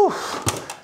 Whew.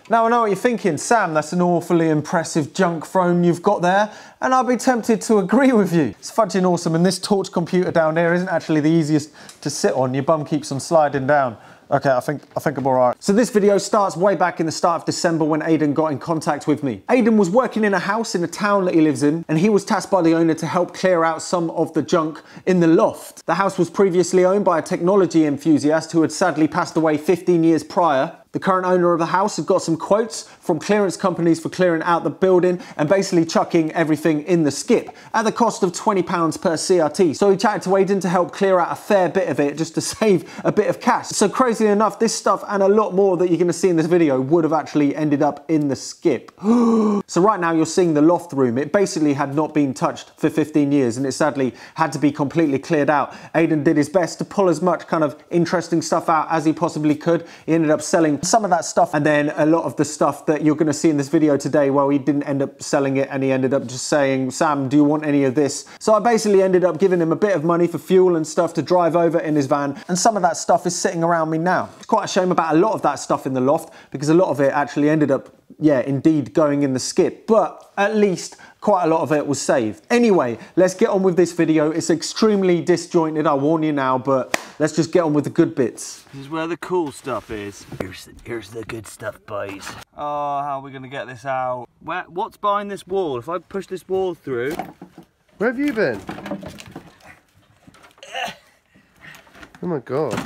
Now I know what you're thinking, Sam, that's an awfully impressive junk throne you've got there, and I'll be tempted to agree with you. It's fudging awesome, and this torch computer down there isn't actually the easiest to sit on. Your bum keeps on sliding down. Okay, I think I'm all right. So this video starts way back in the start of December when Aidan got in contact with me. Aidan was working in a house in a town that he lives in, and he was tasked by the owner to help clear out some of the junk in the loft. The house was previously owned by a technology enthusiast who had sadly passed away 15 years prior. The current owner of the house has got some quotes from clearance companies for clearing out the building and basically chucking everything in the skip at the cost of £20 per CRT. So he chatted to Aidan to help clear out a fair bit of it just to save a bit of cash. So crazy enough, this stuff and a lot more that you're going to see in this video would have actually ended up in the skip. So right now you're seeing the loft room. It basically had not been touched for 15 years and it sadly had to be completely cleared out. Aidan did his best to pull as much kind of interesting stuff out as he possibly could. He ended up selling some of that stuff, and then a lot of the stuff that you're going to see in this video today, well, he didn't end up selling it and he ended up just saying, Sam, do you want any of this? So I basically ended up giving him a bit of money for fuel and stuff to drive over in his van, and some of that stuff is sitting around me now. It's quite a shame about a lot of that stuff in the loft because a lot of it actually ended up, yeah, indeed going in the skip, but at least quite a lot of it was saved. Anyway, let's get on with this video. It's extremely disjointed, I warn you now, but let's just get on with the good bits. This is where the cool stuff is. Here's the good stuff, boys. Oh, how are we gonna get this out? What's behind this wall? If I push this wall through... Where have you been? Oh my god.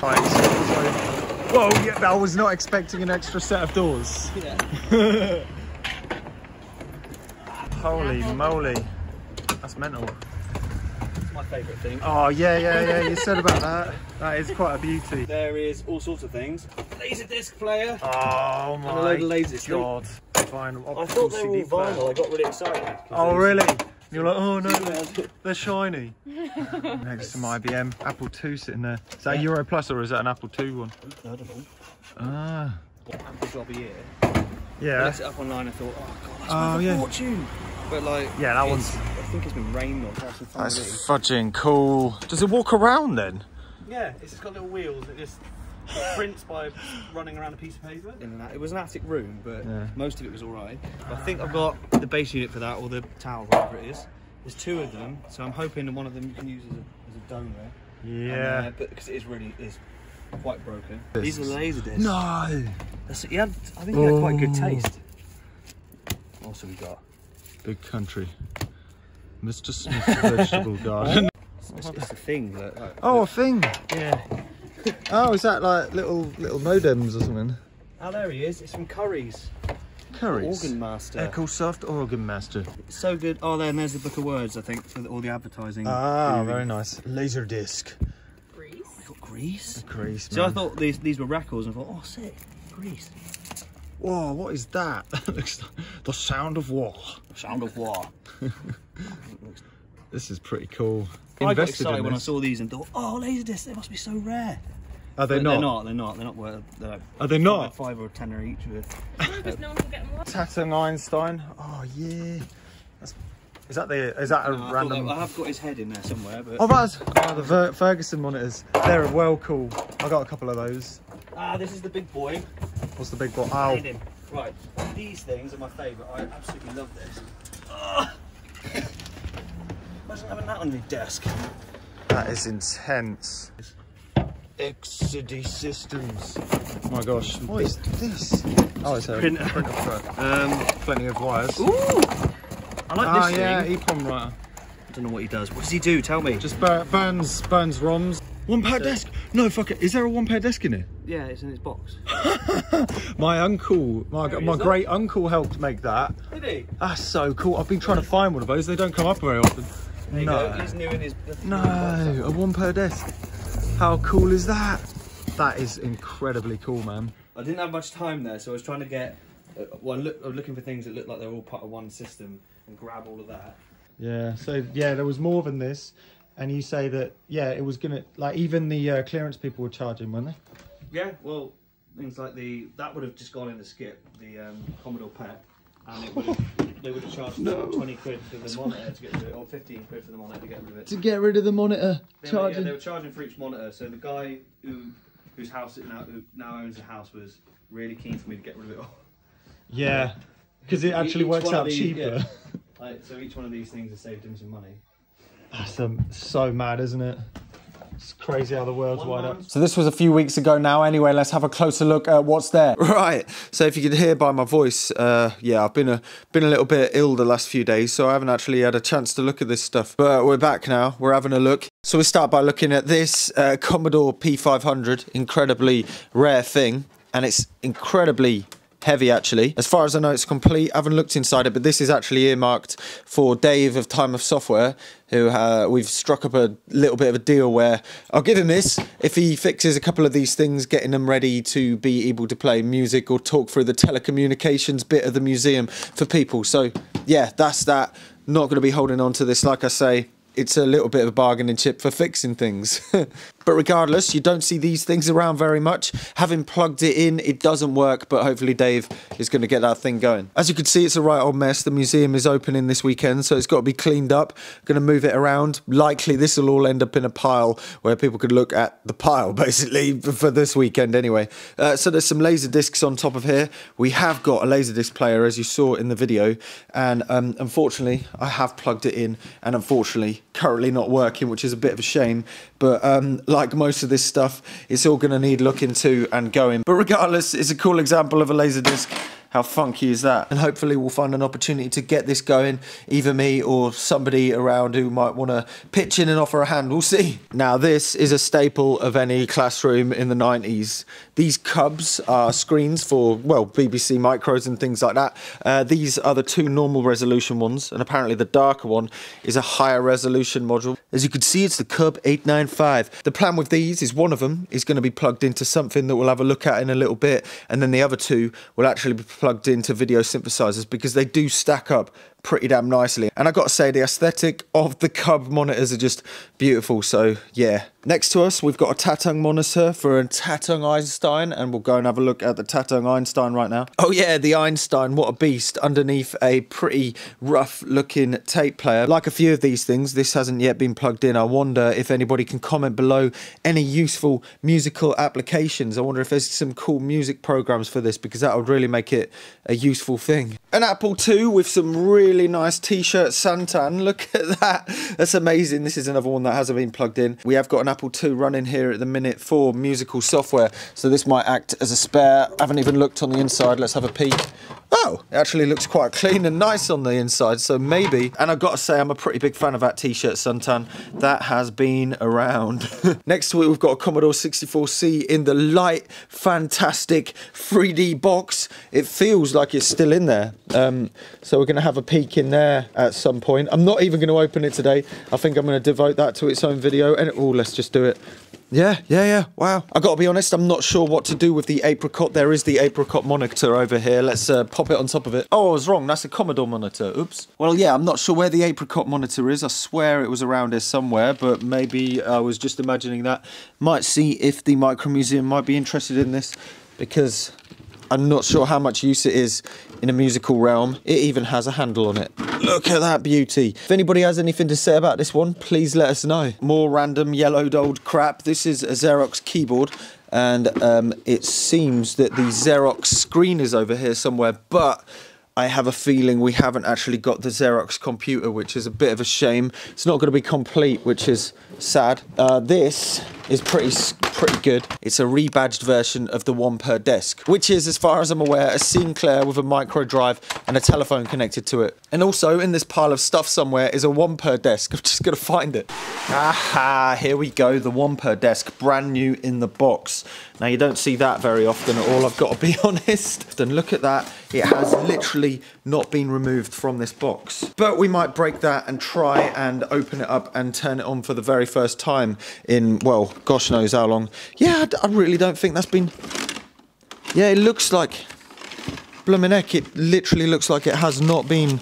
Whoa, yeah, I was not expecting an extra set of doors. Yeah. Holy moly. That's mental. It's my favourite thing. Oh, yeah, you said about that. That is quite a beauty. There is all sorts of things. Laserdisc player. Oh my and a load of lasers. god. Vinyl, I thought they were all vinyl. I got really excited. Oh, really? You're like, oh no, they're shiny. Next to my IBM Apple II sitting there. Is that a Euro Plus or is that an Apple II one? Third of all. Ah. Apple job a year. Yeah. I looked it up online and thought, oh god, that's worth a fortune. But like, yeah, that one's. I think it's been rained on. That's fudging cool. Does it walk around then? Yeah, it's just got little wheels. It just prints by running around a piece of paper. It was an attic room, but most of it was all right. But I think I've got the base unit for that, or the tower, whatever it is. There's two of them, so I'm hoping that one of them you can use as a donor. Yeah. But because it is quite broken. These are Laserdiscs. No. I think he had quite good taste. What else have we got? Big country. Mr. Smith's vegetable garden. It's a thing. A thing. Yeah. Oh, is that like little modems or something? Oh, there he is. It's from Curry's. Curry's? Organ Master. EchoSoft Organ Master. It's so good. Oh, there's the book of words, I think, for all the advertising. Ah, very nice. Laserdisc. Grease. I got Grease. Grease, man. So I thought these were records, and I thought, oh, sick. Grease. Whoa, what is that? That looks like the sound of war. Sound of war. This is pretty cool. I got excited when I saw these and thought, oh, Laserdiscs, they must be so rare. Are they not? They're not worth. Are they not? Like 5 or 10 or each with. Because no one will get them. Tatton Einstein. Oh yeah. Is that a random? I have got his head in there somewhere. But... Oh, the Ferguson monitors. They're well cool. I got a couple of those. Ah, this is the big boy. What's the big boy? Oh. Right, these things are my favourite. I absolutely love this. Oh. Imagine having that on your desk. That is intense. XCD Systems. Oh my gosh, what is this? Oh, it's a printer for plenty of wires. Ooh! I like this thing. EEPROM writer. I don't know what he does. What does he do? Tell me. Just burns ROMs. One per desk? No, fuck it. Is there a one per desk in it? Yeah, it's in his box. My uncle, my great uncle helped make that. Did he? That's so cool. I've been trying to find one of those. They don't come up very often. There you go. He's new in his. No, a one per desk. How cool is that? That is incredibly cool, man. I didn't have much time there, so I was trying to get. Well, I was looking for things that looked like they were all part of one system and grab all of that. Yeah. So yeah, there was more than this, and you say that it was gonna like even the clearance people were charging, weren't they? Yeah. Well, things like that would have just gone in the skip, the Commodore P500, and it would have. They would have charged 20 quid for the monitor to get rid of it, or 15 quid for the monitor to get rid of it. To get rid of the monitor? They were charging for each monitor, so the guy who whose house it who now owns the house, was really keen for me to get rid of it all. Yeah, because it actually works out cheaper. Yeah. So each one of these things has saved him some money. That's so mad, isn't it? It's crazy how the world's wide up. So this was a few weeks ago now. Anyway, let's have a closer look at what's there. Right. So if you could hear by my voice, yeah, I've been a little bit ill the last few days, so I haven't actually had a chance to look at this stuff. But we're back now. We're having a look. So we start by looking at this Commodore P500, incredibly rare thing, and it's incredibly heavy actually. As far as I know, it's complete. I haven't looked inside it, but this is actually earmarked for Dave of Tynemouth Software, who we've struck up a little bit of a deal where I'll give him this if he fixes a couple of these things, getting them ready to be able to play music or talk through the telecommunications bit of the museum for people. So yeah, that's that. Not going to be holding on to this. Like I say, it's a little bit of a bargaining chip for fixing things. But regardless, you don't see these things around very much. Having plugged it in, it doesn't work, but hopefully Dave is going to get that thing going. As you can see, it's a right old mess. The museum is opening this weekend, so it's got to be cleaned up. Going to move it around. Likely this will all end up in a pile where people could look at the pile, basically, for this weekend anyway. So there's some laser discs on top of here. We have got a Laserdisc player, as you saw in the video, and unfortunately, I have plugged it in, and unfortunately, currently not working, which is a bit of a shame. But like most of this stuff, it's all going to need looking to and going. But regardless, it's a cool example of a Laserdisc. How funky is that? And hopefully we'll find an opportunity to get this going, either me or somebody around who might want to pitch in and offer a hand. We'll see. Now this is a staple of any classroom in the 90s. These cubs are screens for, well, BBC micros and things like that. These are the two normal resolution ones, and apparently the darker one is a higher resolution module. As you can see, it's the Cub 895. The plan with these is one of them is going to be plugged into something that we'll have a look at in a little bit, and then the other two will actually be plugged into video synthesizers, because they do stack up pretty damn nicely. And I've got to say, the aesthetic of the Cub monitors are just beautiful. So yeah. Next to us, we've got a Tatung monitor for a Tatung Einstein, and we'll go and have a look at the Tatung Einstein right now. Oh yeah, the Einstein, what a beast, underneath a pretty rough looking tape player. Like a few of these things, this hasn't yet been plugged in. I wonder if anybody can comment below any useful musical applications. I wonder if there's some cool music programs for this, because that would really make it a useful thing. An Apple II with some really nice t-shirt suntan. Look at that. That's amazing. This is another one that hasn't been plugged in. We have got an Apple II running here at the minute for musical software, so this might act as a spare. I haven't even looked on the inside. Let's have a peek. Oh, it actually looks quite clean and nice on the inside, so maybe. And I've got to say, I'm a pretty big fan of that t-shirt suntan. That has been around. Next to it, we've got a Commodore 64C in the light, fantastic 3D box. It feels like it's still in there. So we're going to have a peek in there at some point. I'm not even going to open it today. I think I'm going to devote that to its own video. And oh, let's just do it. Yeah, wow. I gotta be honest, I'm not sure what to do with the apricot. There is the apricot monitor over here. Let's pop it on top of it. Oh, I was wrong, that's a Commodore monitor, oops. Well, yeah, I'm not sure where the apricot monitor is. I swear it was around here somewhere, but maybe I was just imagining that. Might see if the Micro Museum might be interested in this, because I'm not sure how much use it is in a musical realm. It even has a handle on it. Look at that beauty. If anybody has anything to say about this one, please let us know. More random yellowed old crap. This is a Xerox keyboard, and it seems that the Xerox screen is over here somewhere, but I have a feeling we haven't actually got the Xerox computer, which is a bit of a shame. It's not going to be complete, which is sad. This is pretty good. It's a rebadged version of the one per desk, which is, as far as I'm aware, a Sinclair with a micro drive and a telephone connected to it. And also in this pile of stuff somewhere is a one per desk. I'm just going to find it. Aha, here we go, the one per desk, brand new in the box. Now you don't see that very often at all, I've got to be honest. And look at that, it has literally not been removed from this box. But we might break that and try and open it up and turn it on for the very first time in, well, gosh knows how long. Yeah, I really don't think that's been... Yeah, it looks like... Bloomin' heck, it literally looks like it has not been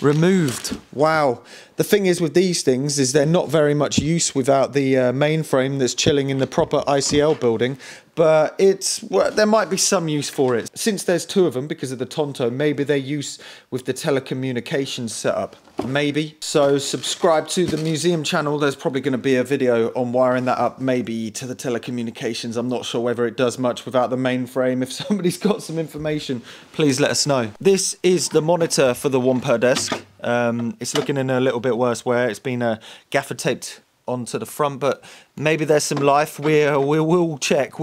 removed. Wow. The thing is with these things is they're not very much use without the mainframe that's chilling in the proper ICL building. but well, there might be some use for it. Since there's 2 of them because of the Tonto, maybe their use with the telecommunications setup. Maybe. So subscribe to the museum channel. There's probably going to be a video on wiring that up, maybe to the telecommunications. I'm not sure whether it does much without the mainframe. If somebody's got some information, please let us know. This is the monitor for the one per desk. It's looking in a little bit worse wear. It's been gaffer taped onto the front, but maybe there's some life. We will check.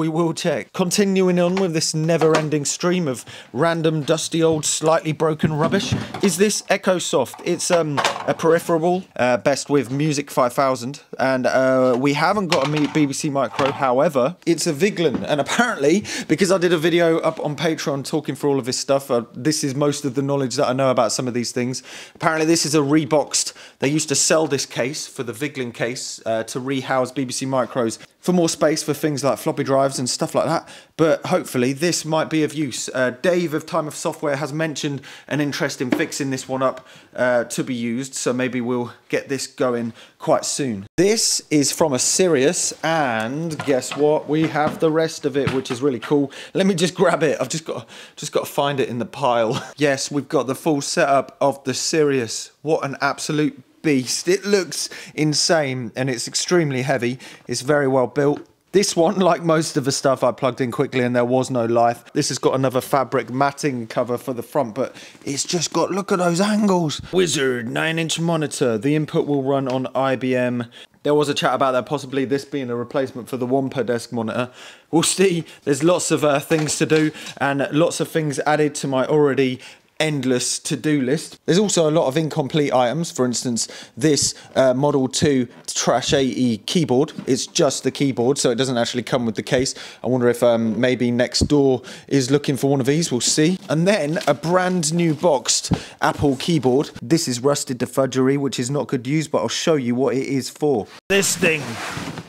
Continuing on with this never-ending stream of random, dusty, old, slightly broken rubbish is this Echo Soft. It's a peripheral, best with Music 5000, and we haven't got a BBC Micro. However, it's a Viglin, and apparently, because I did a video up on Patreon talking through all of this stuff, this is most of the knowledge that I know about some of these things. Apparently, this is a reboxed. They used to sell this case for the Viglin case to rehouse BBC Micros for more space for things like floppy drives and stuff like that, but hopefully this might be of use. Dave of Tynemouth Software has mentioned an interest in fixing this one up to be used, so maybe we'll get this going quite soon. This is from a Sirius, and guess what? We have the rest of it, which is really cool. Let me just grab it. I've just got to find it in the pile. Yes, we've got the full setup of the Sirius. What an absolute beast. It looks insane, and it's extremely heavy. It's very well built. This one, like most of the stuff, I plugged in quickly and there was no life. This has got another fabric matting cover for the front, but it's just got, look at those angles. Wizard 9-inch monitor. The input will run on IBM. There was a chat about that, possibly this being a replacement for the one per desk monitor. We'll see. There's lots of things to do and lots of things added to my already endless to-do list. There's also a lot of incomplete items. For instance, this Model 2 Trash AE keyboard. It's just the keyboard, so it doesn't actually come with the case. I wonder if maybe next door is looking for one of these. We'll see. And then a brand new boxed Apple keyboard. This is rusted to fudgery, which is not good news, but I'll show you what it is for. This thing,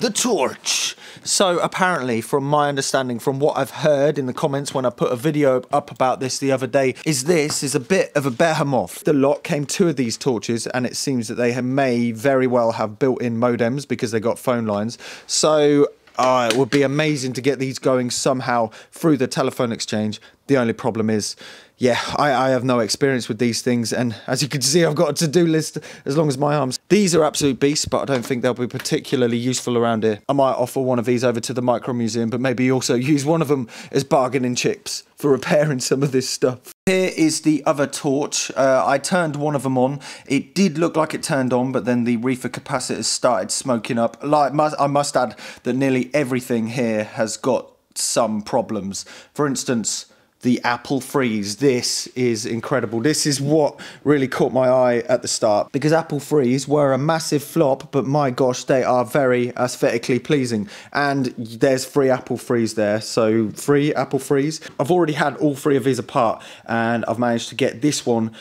the torch. So apparently, from my understanding, from what I've heard in the comments when I put a video up about this the other day, this is a bit of a behemoth. The lot came 2 of these torches, and it seems that they may very well have built-in modems because they got phone lines. So it would be amazing to get these going somehow through the telephone exchange. The only problem is, yeah, I have no experience with these things, and as you can see, I've got a to-do list as long as my arms. These are absolute beasts, but I don't think they'll be particularly useful around here. I might offer one of these over to the Micro Museum, but maybe also use one of them as bargaining chips for repairing some of this stuff. Here is the other torch. I turned one of them on. It did look like it turned on, but then the reefer capacitors started smoking up. I must add that nearly everything here has got some problems. For instance, the Apple Freeze. This is incredible. This is what really caught my eye at the start, because Apple Freeze were a massive flop, but my gosh, they are very aesthetically pleasing. And there's free Apple Freeze there, so free Apple Freeze. I've already had all 3 of these apart, and I've managed to get this one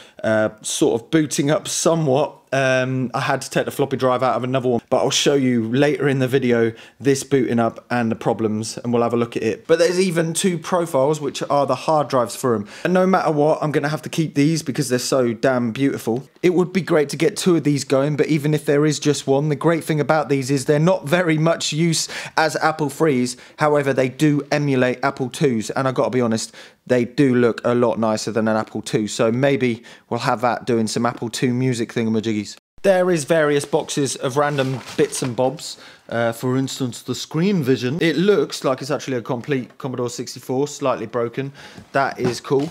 sort of booting up somewhat. I had to take the floppy drive out of another one, but I'll show you later in the video this booting up and the problems, and we'll have a look at it. But there's even 2 profiles, which are the hard drives for them. And no matter what, I'm going to have to keep these because they're so damn beautiful. It would be great to get 2 of these going, but even if there is just one, the great thing about these is they're not very much use as Apple Freeze. However, they do emulate Apple IIs, and I've got to be honest, they do look a lot nicer than an Apple II, so maybe we'll have that doing some Apple II music thingamajiggies. There is various boxes of random bits and bobs. For instance, the screen vision. It looks like it's actually a complete Commodore 64, slightly broken. That is cool.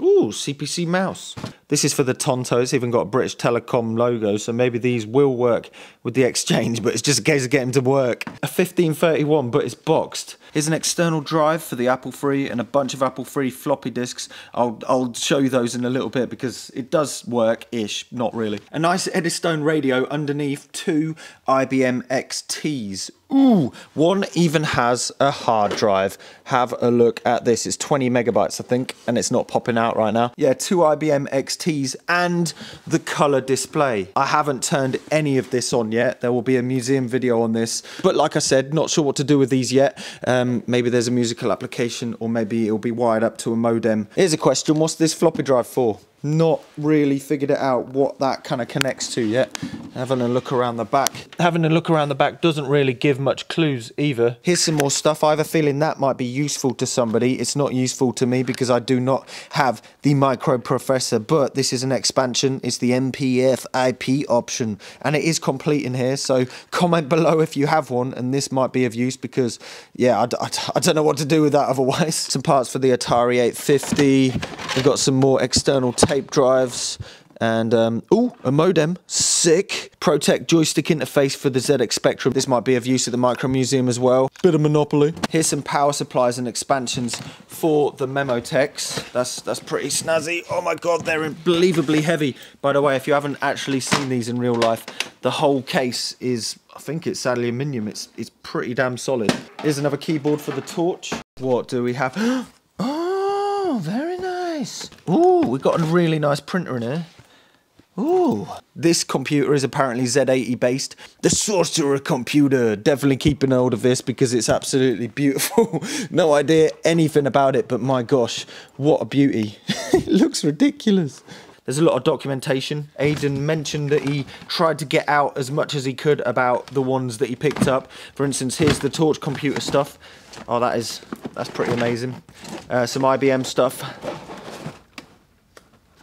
Ooh, CPC mouse. This is for the Tonto. It's even got a British Telecom logo, so maybe these will work with the exchange, but it's just a case of getting them to work. A 1531, but it's boxed. Here's an external drive for the Apple III and a bunch of Apple III floppy disks. I'll show you those in a little bit because it does work-ish, not really. A nice Eddystone radio underneath 2 IBM XTs. Ooh, one even has a hard drive. Have a look at this. It's 20 megabytes, I think, and it's not popping out right now. Yeah, 2 IBM XTs and the color display. I haven't turned any of this on yet. There will be a museum video on this, but like I said, not sure what to do with these yet. Maybe there's a musical application, or maybe it'll be wired up to a modem. Here's a question: what's this floppy drive for? Not really figured it out what that kind of connects to yet. Having a look around the back. Having a look around the back doesn't really give much clues either. Here's some more stuff. I have a feeling that might be useful to somebody. It's not useful to me because I do not have the microprocessor, but this is an expansion. It's the MPF IP option, and it is complete in here, so comment below if you have one, and this might be of use because, yeah, I don't know what to do with that otherwise. Some parts for the Atari 850. We've got some more external tape drives, and ooh, a modem, sick. Protect joystick interface for the ZX Spectrum. This might be of use at the Micro Museum as well. Bit of Monopoly. Here's some power supplies and expansions for the Memotechs. That's pretty snazzy. Oh my god, they're unbelievably heavy. By the way, if you haven't actually seen these in real life, the whole case is, I think it's aluminium. It's pretty damn solid. Here's another keyboard for the Torch. What do we have? Oh, very nice. Ooh, we've got a really nice printer in here. Ooh, this computer is apparently Z80 based. The Sorcerer computer. Definitely keeping hold of this because it's absolutely beautiful. No idea anything about it, but my gosh, what a beauty. It looks ridiculous. There's a lot of documentation. Aidan mentioned that he tried to get out as much as he could about the ones that he picked up. For instance, here's the Torch computer stuff. Oh, that's pretty amazing. Some IBM stuff.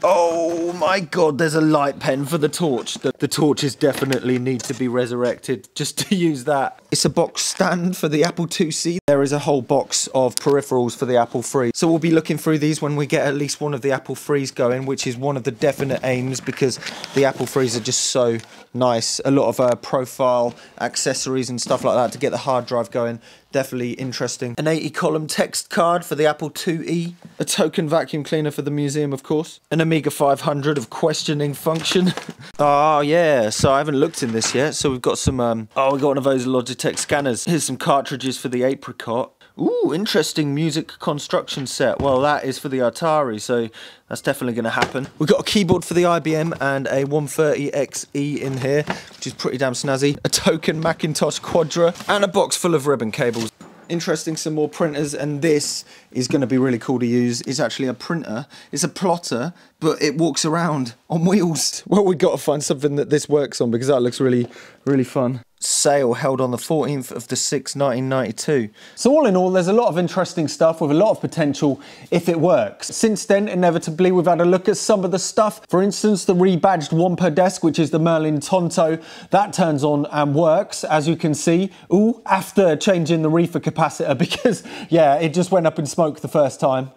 Oh my god, there's a light pen for the Torch. The Torches definitely need to be resurrected just to use that. It's a box stand for the Apple IIc. There is a whole box of peripherals for the Apple III. So we'll be looking through these when we get at least one of the Apple IIIs going, which is one of the definite aims because the Apple IIIs are just so nice. A lot of profile accessories and stuff like that to get the hard drive going. Definitely interesting. An 80-column text card for the Apple IIe. A token vacuum cleaner for the museum, of course. An Amiga 500 of questioning function. Oh, yeah. So I haven't looked in this yet. So we've got some... oh, we've got one of those Logitech scanners. Here's some cartridges for the Apricot. Ooh, interesting music construction set. Well, that is for the Atari, so that's definitely going to happen. We've got a keyboard for the IBM and a 130XE in here, which is pretty damn snazzy. A token Macintosh Quadra and a box full of ribbon cables. Interesting, some more printers, and this is going to be really cool to use. It's actually a printer. It's a plotter, but it walks around on wheels. Well, we've got to find something that this works on because that looks really, really fun. Sale held on the 14th of the 6th, 1992. So all in all, there's a lot of interesting stuff with a lot of potential if it works. Since then, inevitably, we've had a look at some of the stuff. For instance, the rebadged one per desk, which is the Merlin Tonto, that turns on and works, as you can see. Ooh, after changing the reefer capacitor because, yeah, it just went up in smoke the first time.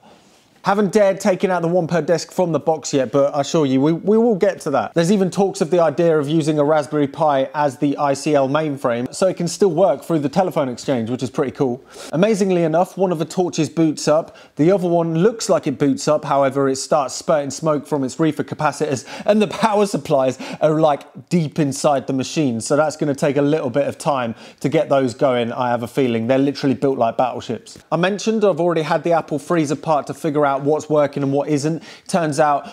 Haven't dared taking out the one per desk from the box yet, but I assure you, we will get to that. There's even talks of the idea of using a Raspberry Pi as the ICL mainframe, so it can still work through the telephone exchange, which is pretty cool. Amazingly enough, one of the Torches boots up. The other one looks like it boots up, however, it starts spurting smoke from its reefer capacitors, and the power supplies are like deep inside the machine, so that's going to take a little bit of time to get those going, I have a feeling. They're literally built like battleships. I mentioned I've already had the Apple freezer part to figure out what's working and what isn't. Turns out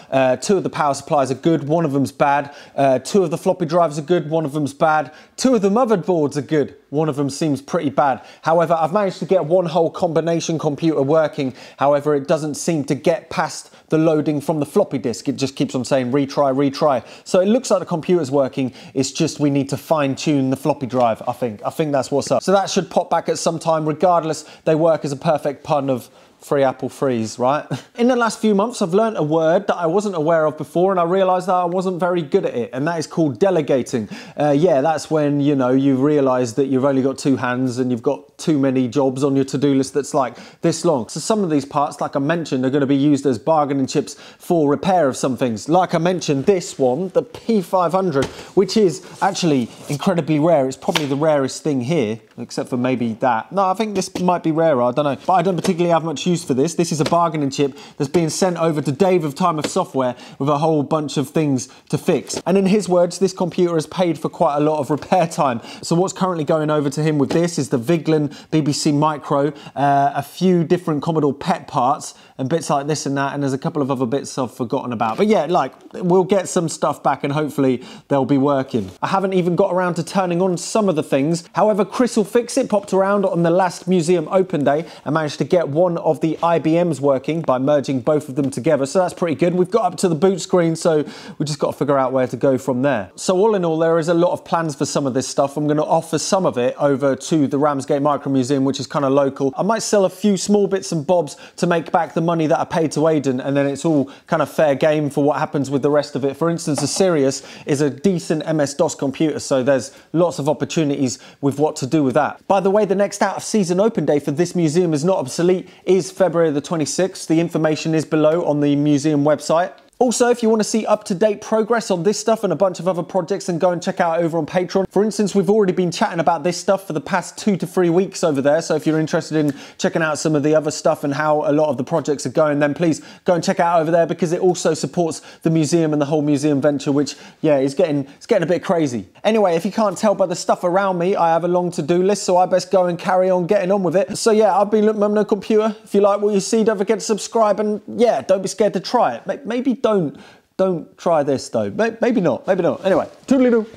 2 of the power supplies are good, one of them's bad. 2 of the floppy drives are good, one of them's bad. 2 of the motherboards are good, one of them seems pretty bad. However, I've managed to get one whole combination computer working. However, it doesn't seem to get past the loading from the floppy disk. It just keeps on saying retry, retry. So it looks like the computer's working. It's just we need to fine tune the floppy drive, I think. I think that's what's up. So that should pop back at some time. Regardless, they work as a perfect pun of free Apple freeze, right? In the last few months, I've learned a word that I wasn't aware of before, and I realized that I wasn't very good at it, and that is called delegating. Yeah, that's when, you know, you realize that you've only got 2 hands and you've got too many jobs on your to-do list that's like this long. So some of these parts, like I mentioned, are going to be used as bargaining chips for repair of some things. Like I mentioned, this one, the P500, which is actually incredibly rare. It's probably the rarest thing here, except for maybe that. No, I think this might be rarer, I don't know. But I don't particularly have much use for this. This is a bargaining chip that's being sent over to Dave of Tynemouth Software with a whole bunch of things to fix. And in his words, this computer has paid for quite a lot of repair time. So what's currently going over to him with this is the Viglin BBC Micro, a few different Commodore PET parts, and bits like this and that, and there's a couple of other bits I've forgotten about. But yeah, like, we'll get some stuff back and hopefully they'll be working. I haven't even got around to turning on some of the things. However, Chris will fix it popped around on the last museum open day and managed to get one of of the IBMs working by merging both of them together, so that's pretty good. We've got up to the boot screen, so we just got to figure out where to go from there. So all in all, there is a lot of plans for some of this stuff. I'm going to offer some of it over to the Ramsgate Micro Museum, which is kind of local. I might sell a few small bits and bobs to make back the money that I paid to Aidan, and then it's all kind of fair game for what happens with the rest of it. For instance, the Sirius is a decent MS-DOS computer, so there's lots of opportunities with what to do with that. By the way, the next out of season open day for this museum is not obsolete is February the 26th. The information is below on the museum website. Also, if you want to see up-to-date progress on this stuff and a bunch of other projects, then go and check out over on Patreon. For instance, we've already been chatting about this stuff for the past 2 to 3 weeks over there, so if you're interested in checking out some of the other stuff and how a lot of the projects are going, then please go and check out over there, because it also supports the museum and the whole museum venture, which, yeah, it's getting a bit crazy. Anyway, if you can't tell by the stuff around me, I have a long to-do list, so I best go and carry on getting on with it. So yeah, I've been Look Mum No Computer. If you like what you see, don't forget to subscribe, and yeah, don't be scared to try it. Maybe don't try this though. Maybe not. Anyway, toodly-doo.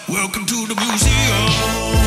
Welcome to the museum.